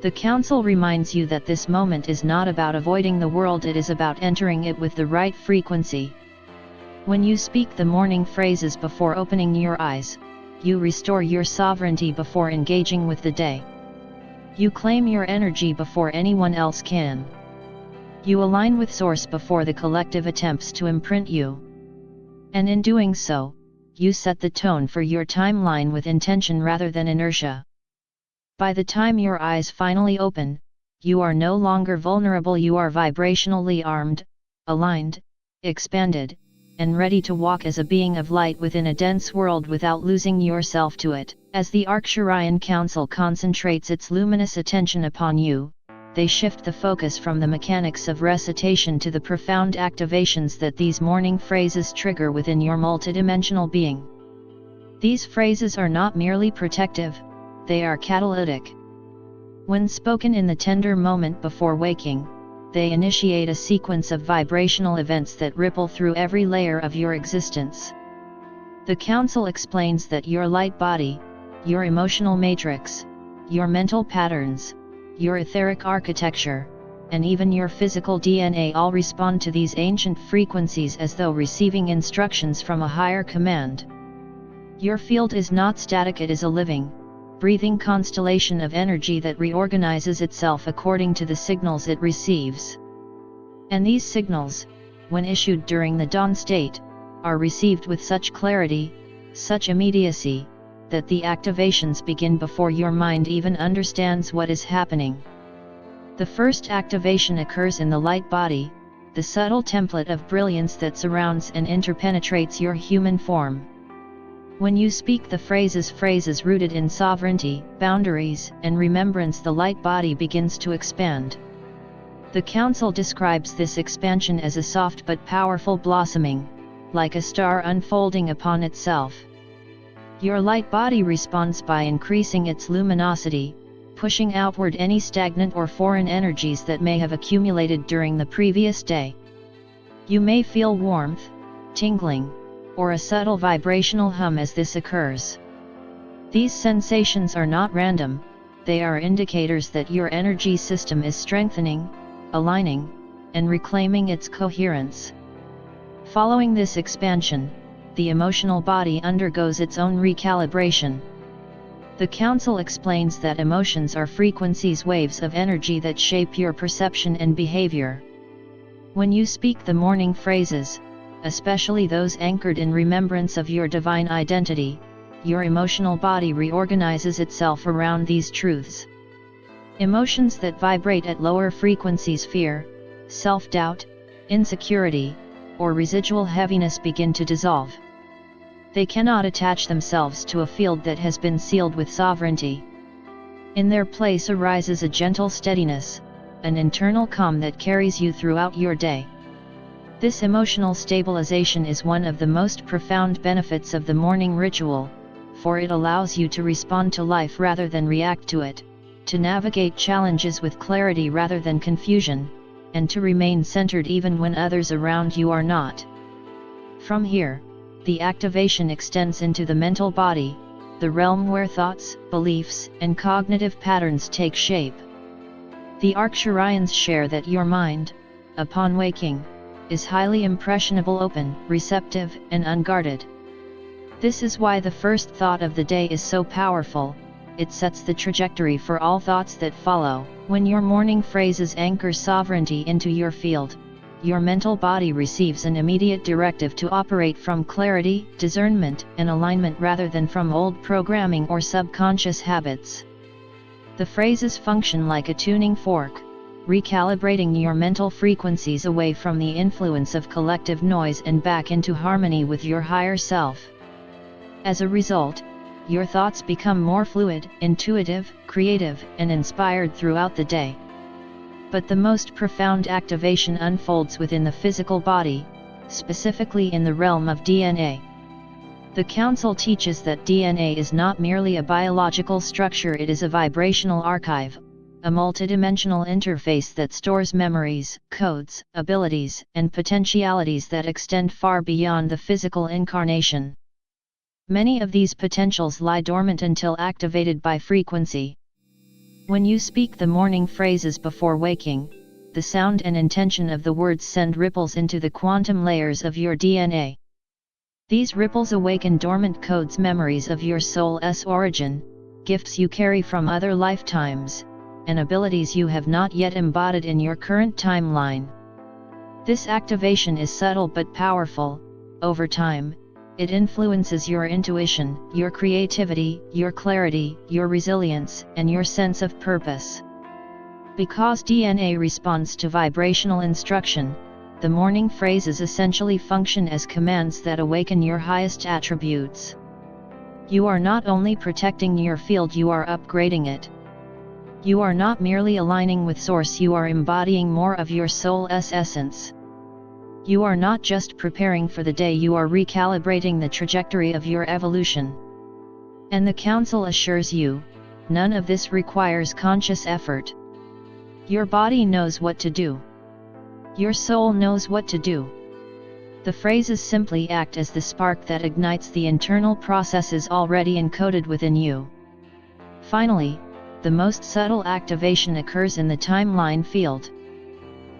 The council reminds you that this moment is not about avoiding the world, it is about entering it with the right frequency. When you speak the morning phrases before opening your eyes, you restore your sovereignty before engaging with the day. You claim your energy before anyone else can. You align with Source before the collective attempts to imprint you. And in doing so, you set the tone for your timeline with intention rather than inertia. By the time your eyes finally open, you are no longer vulnerable, you are vibrationally armed, aligned, expanded, and ready to walk as a being of light within a dense world without losing yourself to it. As the Arcturian Council concentrates its luminous attention upon you, they shift the focus from the mechanics of recitation to the profound activations that these morning phrases trigger within your multidimensional being. These phrases are not merely protective, they are catalytic. When spoken in the tender moment before waking, they initiate a sequence of vibrational events that ripple through every layer of your existence. The Council explains that your light body, your emotional matrix, your mental patterns, your etheric architecture, and even your physical DNA all respond to these ancient frequencies as though receiving instructions from a higher command. Your field is not static, it is a living, breathing constellation of energy that reorganizes itself according to the signals it receives. And these signals, when issued during the dawn state, are received with such clarity, such immediacy, that the activations begin before your mind even understands what is happening. The first activation occurs in the light body, the subtle template of brilliance that surrounds and interpenetrates your human form. When you speak the phrases rooted in sovereignty, boundaries, and remembrance, the light body begins to expand. The Council describes this expansion as a soft but powerful blossoming, like a star unfolding upon itself. Your light body responds by increasing its luminosity, pushing outward any stagnant or foreign energies that may have accumulated during the previous day. You may feel warmth, tingling, or a subtle vibrational hum as this occurs. These sensations are not random, they are indicators that your energy system is strengthening, aligning, and reclaiming its coherence. Following this expansion, the emotional body undergoes its own recalibration. The Council explains that emotions are frequencies, waves of energy that shape your perception and behavior. When you speak the morning phrases, especially those anchored in remembrance of your divine identity, your emotional body reorganizes itself around these truths. Emotions that vibrate at lower frequencies, fear, self-doubt, insecurity, or residual heaviness, begin to dissolve. They cannot attach themselves to a field that has been sealed with sovereignty. In their place arises a gentle steadiness, an internal calm that carries you throughout your day. This emotional stabilization is one of the most profound benefits of the morning ritual, for it allows you to respond to life rather than react to it. to navigate challenges with clarity rather than confusion, and to remain centered even when others around you are not. From here, the activation extends into the mental body, the realm where thoughts, beliefs, and cognitive patterns take shape. The Arcturians share that your mind, upon waking, is highly impressionable, open, receptive, and unguarded. This is why the first thought of the day is so powerful. It sets the trajectory for all thoughts that follow. When your morning phrases anchor sovereignty into your field, your mental body receives an immediate directive to operate from clarity, discernment, and alignment rather than from old programming or subconscious habits. The phrases function like a tuning fork, recalibrating your mental frequencies away from the influence of collective noise and back into harmony with your higher self. As a result, your thoughts become more fluid, intuitive, creative, and inspired throughout the day. But the most profound activation unfolds within the physical body, specifically in the realm of DNA. The Council teaches that DNA is not merely a biological structure, it is a vibrational archive, a multidimensional interface that stores memories, codes, abilities, and potentialities that extend far beyond the physical incarnation. Many of these potentials lie dormant until activated by frequency. When you speak the morning phrases before waking, the sound and intention of the words send ripples into the quantum layers of your DNA. These ripples awaken dormant codes, memories of your soul's origin, gifts you carry from other lifetimes, and abilities you have not yet embodied in your current timeline. This activation is subtle but powerful. Over time, it influences your intuition, your creativity, your clarity, your resilience, and your sense of purpose. Because DNA responds to vibrational instruction, the morning phrases essentially function as commands that awaken your highest attributes. You are not only protecting your field, you are upgrading it. You are not merely aligning with Source, you are embodying more of your soul's essence. You are not just preparing for the day, you are recalibrating the trajectory of your evolution. And the Council assures you, none of this requires conscious effort. Your body knows what to do. Your soul knows what to do. The phrases simply act as the spark that ignites the internal processes already encoded within you. Finally, the most subtle activation occurs in the timeline field.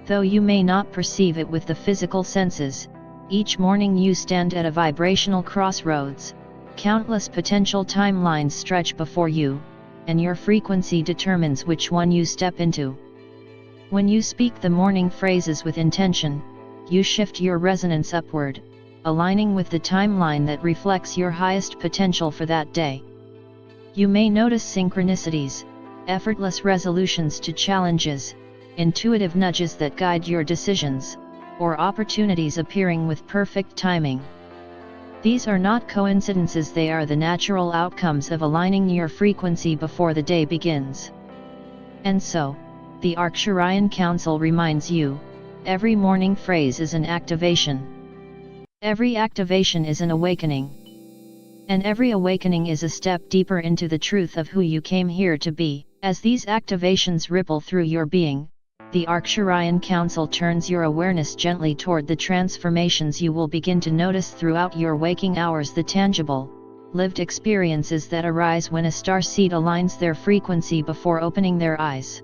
Though you may not perceive it with the physical senses, each morning you stand at a vibrational crossroads. Countless potential timelines stretch before you, and your frequency determines which one you step into. When you speak the morning phrases with intention, you shift your resonance upward, aligning with the timeline that reflects your highest potential for that day. You may notice synchronicities, effortless resolutions to challenges, intuitive nudges that guide your decisions, or opportunities appearing with perfect timing. These are not coincidences, they are the natural outcomes of aligning your frequency before the day begins. And so, the Arcturian Council reminds you, every morning phrase is an activation. Every activation is an awakening. And every awakening is a step deeper into the truth of who you came here to be. As these activations ripple through your being, the Arcturian Council turns your awareness gently toward the transformations you will begin to notice throughout your waking hours, the tangible, lived experiences that arise when a starseed aligns their frequency before opening their eyes.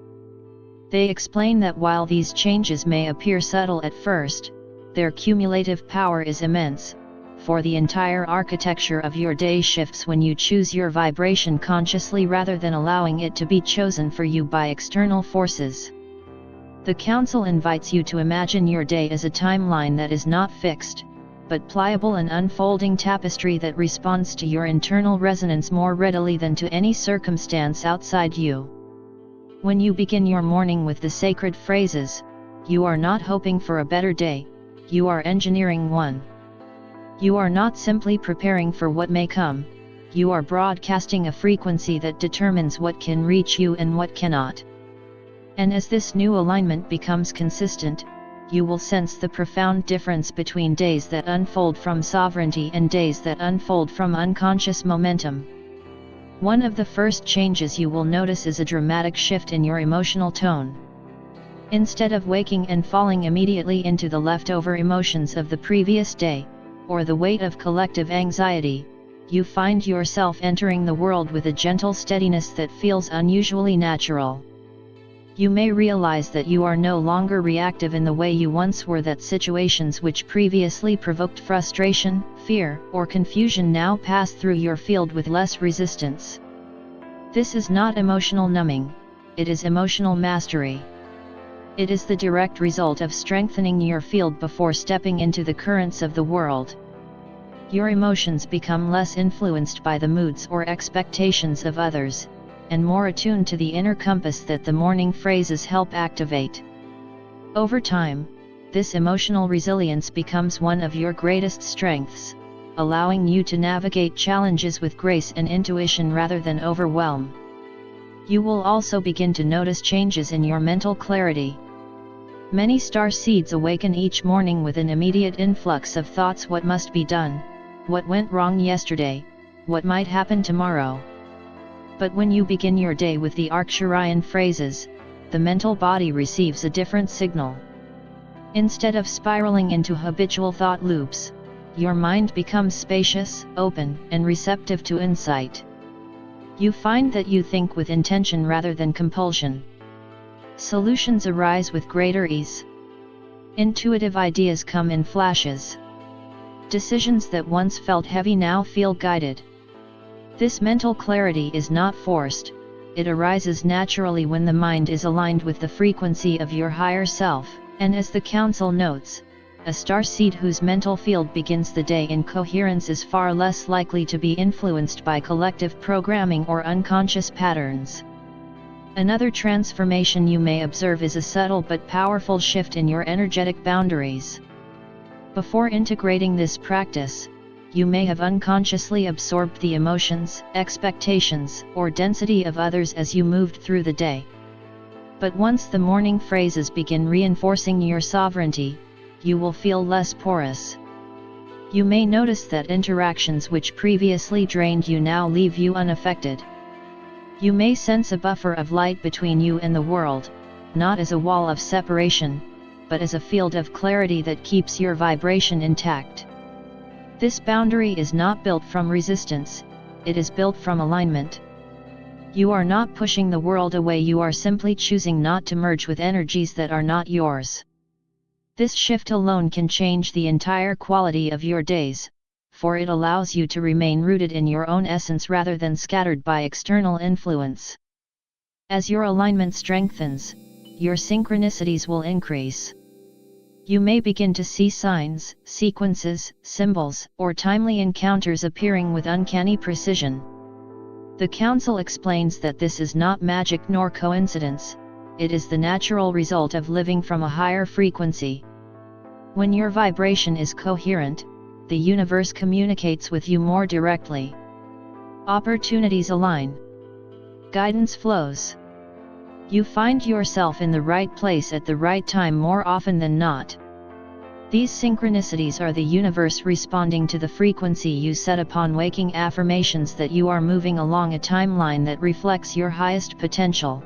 They explain that while these changes may appear subtle at first, their cumulative power is immense, for the entire architecture of your day shifts when you choose your vibration consciously rather than allowing it to be chosen for you by external forces. The Council invites you to imagine your day as a timeline that is not fixed, but pliable, and unfolding tapestry that responds to your internal resonance more readily than to any circumstance outside you. When you begin your morning with the sacred phrases, you are not hoping for a better day, you are engineering one. You are not simply preparing for what may come, you are broadcasting a frequency that determines what can reach you and what cannot. And as this new alignment becomes consistent, you will sense the profound difference between days that unfold from sovereignty and days that unfold from unconscious momentum. One of the first changes you will notice is a dramatic shift in your emotional tone. Instead of waking and falling immediately into the leftover emotions of the previous day, or the weight of collective anxiety, you find yourself entering the world with a gentle steadiness that feels unusually natural. You may realize that you are no longer reactive in the way you once were, that situations which previously provoked frustration, fear, or confusion now pass through your field with less resistance. This is not emotional numbing, it is emotional mastery. It is the direct result of strengthening your field before stepping into the currents of the world. Your emotions become less influenced by the moods or expectations of others, and more attuned to the inner compass that the morning phrases help activate. Over time, this emotional resilience becomes one of your greatest strengths, allowing you to navigate challenges with grace and intuition rather than overwhelm. You will also begin to notice changes in your mental clarity. Many starseeds awaken each morning with an immediate influx of thoughts: what must be done, what went wrong yesterday, what might happen tomorrow. But when you begin your day with the Arcturian phrases, the mental body receives a different signal. Instead of spiraling into habitual thought loops, your mind becomes spacious, open, and receptive to insight. You find that you think with intention rather than compulsion. Solutions arise with greater ease. Intuitive ideas come in flashes. Decisions that once felt heavy now feel guided. This mental clarity is not forced, it arises naturally when the mind is aligned with the frequency of your higher self, and as the council notes, a starseed whose mental field begins the day in coherence is far less likely to be influenced by collective programming or unconscious patterns. Another transformation you may observe is a subtle but powerful shift in your energetic boundaries. Before integrating this practice, you may have unconsciously absorbed the emotions, expectations, or density of others as you moved through the day. But once the morning phrases begin reinforcing your sovereignty, you will feel less porous. You may notice that interactions which previously drained you now leave you unaffected. You may sense a buffer of light between you and the world, not as a wall of separation, but as a field of clarity that keeps your vibration intact. This boundary is not built from resistance, it is built from alignment. You are not pushing the world away, you are simply choosing not to merge with energies that are not yours. This shift alone can change the entire quality of your days, for it allows you to remain rooted in your own essence rather than scattered by external influence. As your alignment strengthens, your synchronicities will increase. You may begin to see signs, sequences, symbols, or timely encounters appearing with uncanny precision. The Council explains that this is not magic nor coincidence, it is the natural result of living from a higher frequency. When your vibration is coherent, the universe communicates with you more directly. Opportunities align. Guidance flows. You find yourself in the right place at the right time more often than not. These synchronicities are the universe responding to the frequency you set upon waking, affirmations that you are moving along a timeline that reflects your highest potential.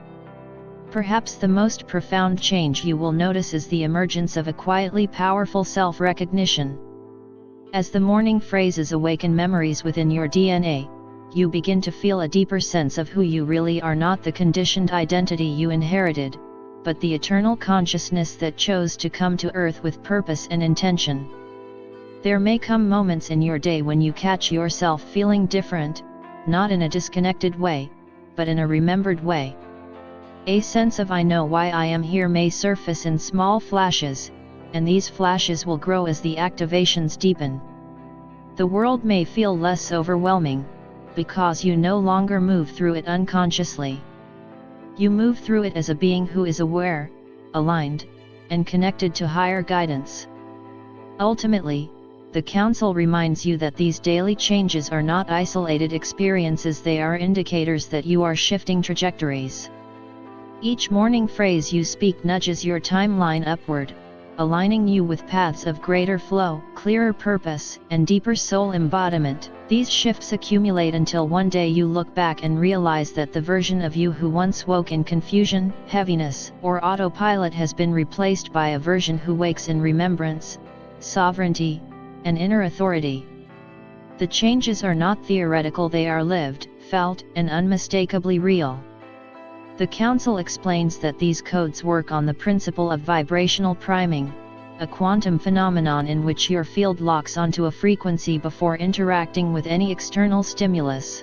Perhaps the most profound change you will notice is the emergence of a quietly powerful self-recognition. As the morning phrases awaken memories within your DNA, you begin to feel a deeper sense of who you really are, not the conditioned identity you inherited, but the eternal consciousness that chose to come to Earth with purpose and intention. There may come moments in your day when you catch yourself feeling different, not in a disconnected way, but in a remembered way. A sense of "I know why I am here" may surface in small flashes, and these flashes will grow as the activations deepen. The world may feel less overwhelming, because you no longer move through it unconsciously. You move through it as a being who is aware, aligned, and connected to higher guidance. Ultimately, the Council reminds you that these daily changes are not isolated experiences, they are indicators that you are shifting trajectories. Each morning phrase you speak nudges your timeline upward, aligning you with paths of greater flow, clearer purpose, and deeper soul embodiment. These shifts accumulate until one day you look back and realize that the version of you who once woke in confusion, heaviness, or autopilot has been replaced by a version who wakes in remembrance, sovereignty, and inner authority. The changes are not theoretical, they are lived, felt, and unmistakably real. The Council explains that these codes work on the principle of vibrational priming, a quantum phenomenon in which your field locks onto a frequency before interacting with any external stimulus.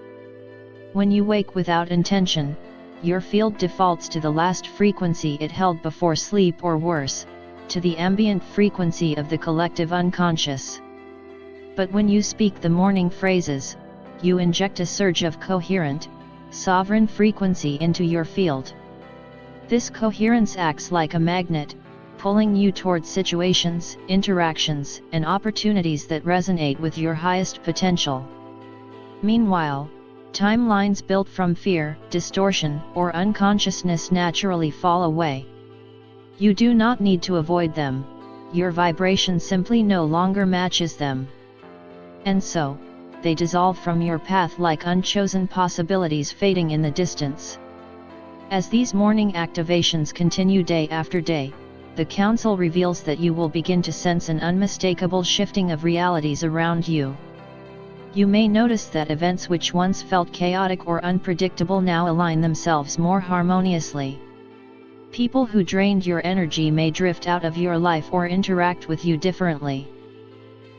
When you wake without intention, your field defaults to the last frequency it held before sleep, or worse, to the ambient frequency of the collective unconscious. But when you speak the morning phrases, you inject a surge of coherent, sovereign frequency into your field. This coherence acts like a magnet, pulling you towards situations, interactions, and opportunities that resonate with your highest potential. Meanwhile, timelines built from fear, distortion, or unconsciousness naturally fall away. You do not need to avoid them, your vibration simply no longer matches them. And so, they dissolve from your path like unchosen possibilities fading in the distance. As these morning activations continue day after day, the Council reveals that you will begin to sense an unmistakable shifting of realities around you. You may notice that events which once felt chaotic or unpredictable now align themselves more harmoniously. People who drained your energy may drift out of your life or interact with you differently.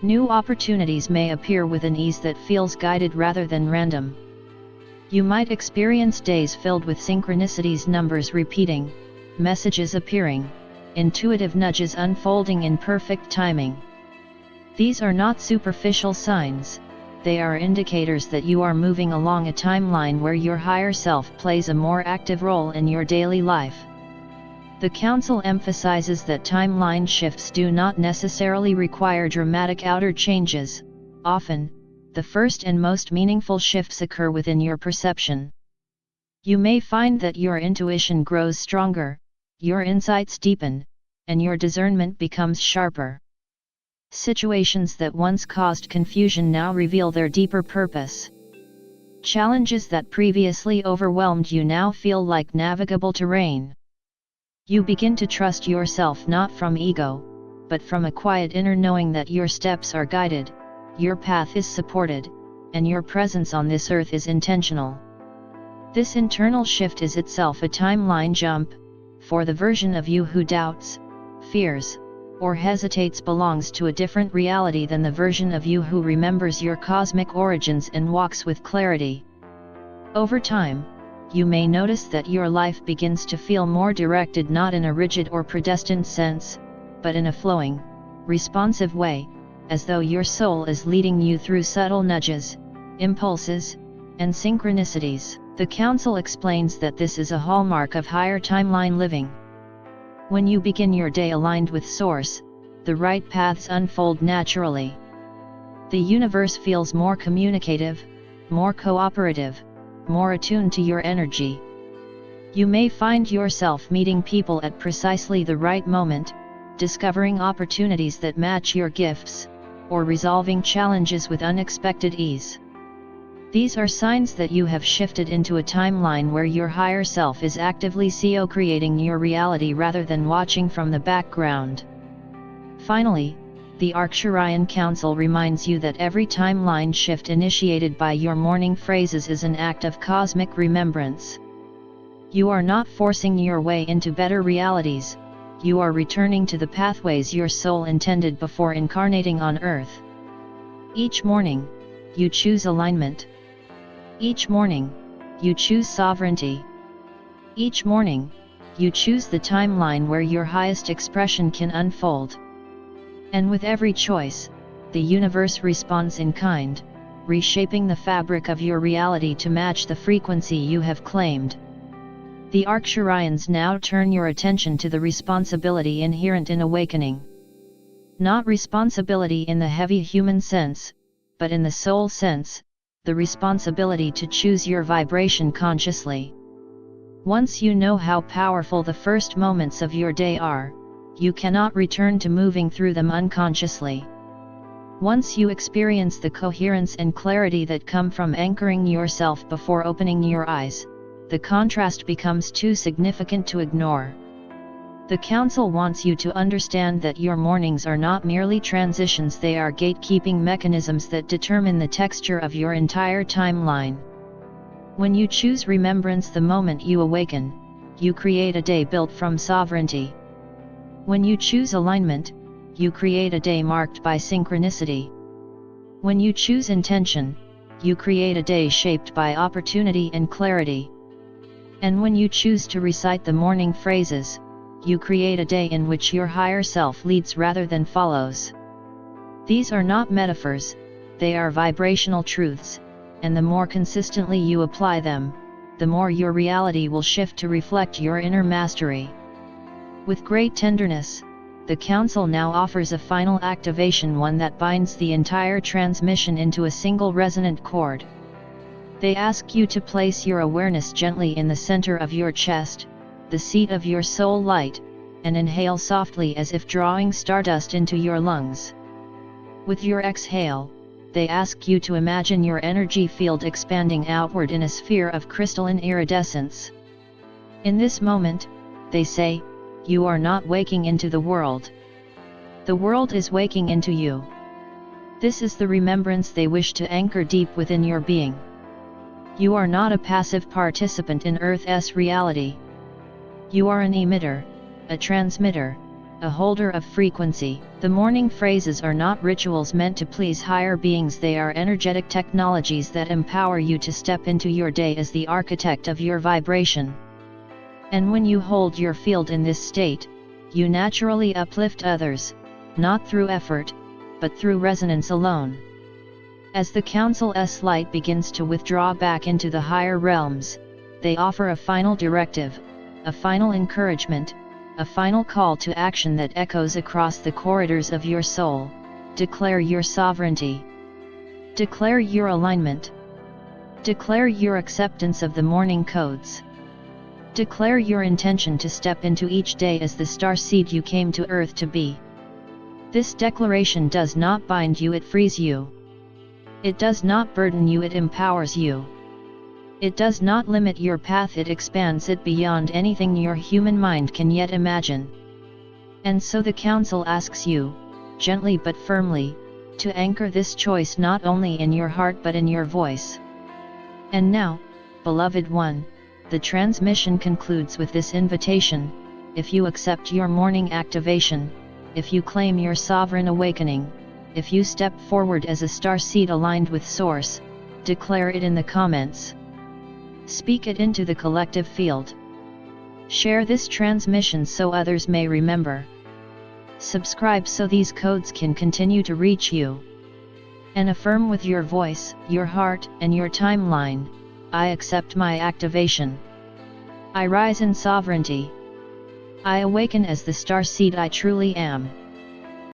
New opportunities may appear with an ease that feels guided rather than random. You might experience days filled with synchronicities, numbers repeating, messages appearing, intuitive nudges unfolding in perfect timing. These are not superficial signs, they are indicators that you are moving along a timeline where your higher self plays a more active role in your daily life. The Council emphasizes that timeline shifts do not necessarily require dramatic outer changes. Often, the first and most meaningful shifts occur within your perception. You may find that your intuition grows stronger, your insights deepen, and your discernment becomes sharper. Situations that once caused confusion now reveal their deeper purpose. Challenges that previously overwhelmed you now feel like navigable terrain. You begin to trust yourself not from ego, but from a quiet inner knowing that your steps are guided, your path is supported, and your presence on this earth is intentional. This internal shift is itself a timeline jump, for the version of you who doubts, fears, or hesitates belongs to a different reality than the version of you who remembers your cosmic origins and walks with clarity. Over time, you may notice that your life begins to feel more directed, not in a rigid or predestined sense, but in a flowing, responsive way, as though your soul is leading you through subtle nudges, impulses, and synchronicities. The Council explains that this is a hallmark of higher timeline living. When you begin your day aligned with Source, the right paths unfold naturally. The universe feels more communicative, more cooperative, more attuned to your energy. You may find yourself meeting people at precisely the right moment, discovering opportunities that match your gifts, or resolving challenges with unexpected ease. These are signs that you have shifted into a timeline where your higher self is actively co-creating your reality rather than watching from the background. Finally, the Arcturian Council reminds you that every timeline shift initiated by your morning phrases is an act of cosmic remembrance. You are not forcing your way into better realities, you are returning to the pathways your soul intended before incarnating on Earth. Each morning, you choose alignment. Each morning, you choose sovereignty. Each morning, you choose the timeline where your highest expression can unfold. And with every choice, the universe responds in kind, reshaping the fabric of your reality to match the frequency you have claimed. The Arcturians now turn your attention to the responsibility inherent in awakening. Not responsibility in the heavy human sense, but in the soul sense, the responsibility to choose your vibration consciously. Once you know how powerful the first moments of your day are, you cannot return to moving through them unconsciously. Once you experience the coherence and clarity that come from anchoring yourself before opening your eyes, the contrast becomes too significant to ignore. The Council wants you to understand that your mornings are not merely transitions, they are gatekeeping mechanisms that determine the texture of your entire timeline. When you choose remembrance the moment you awaken, you create a day built from sovereignty. When you choose alignment, you create a day marked by synchronicity. When you choose intention, you create a day shaped by opportunity and clarity. And when you choose to recite the morning phrases, you create a day in which your higher self leads rather than follows. These are not metaphors, they are vibrational truths, and the more consistently you apply them, the more your reality will shift to reflect your inner mastery. With great tenderness, the Council now offers a final activation, one that binds the entire transmission into a single resonant chord. They ask you to place your awareness gently in the center of your chest, the seat of your soul light, and inhale softly as if drawing stardust into your lungs. With your exhale, they ask you to imagine your energy field expanding outward in a sphere of crystalline iridescence. In this moment, they say, you are not waking into the world. The world is waking into you. This is the remembrance they wish to anchor deep within your being. You are not a passive participant in Earth's reality. You are an emitter, a transmitter, a holder of frequency. The morning phrases are not rituals meant to please higher beings, they are energetic technologies that empower you to step into your day as the architect of your vibration. And when you hold your field in this state, you naturally uplift others, not through effort, but through resonance alone. As the Council's light begins to withdraw back into the higher realms, they offer a final directive, a final encouragement, a final call to action that echoes across the corridors of your soul. Declare your sovereignty. Declare your alignment. Declare your acceptance of the morning codes. Declare your intention to step into each day as the starseed you came to Earth to be. This declaration does not bind you, it frees you. It does not burden you, it empowers you. It does not limit your path, it expands it beyond anything your human mind can yet imagine. And so the Council asks you, gently but firmly, to anchor this choice not only in your heart but in your voice. And now, beloved one, the transmission concludes with this invitation: if you accept your morning activation, if you claim your sovereign awakening, if you step forward as a starseed aligned with Source, declare it in the comments. Speak it into the collective field. Share this transmission so others may remember. Subscribe so these codes can continue to reach you. And affirm with your voice, your heart, and your timeline: I accept my activation. I rise in sovereignty. I awaken as the starseed I truly am.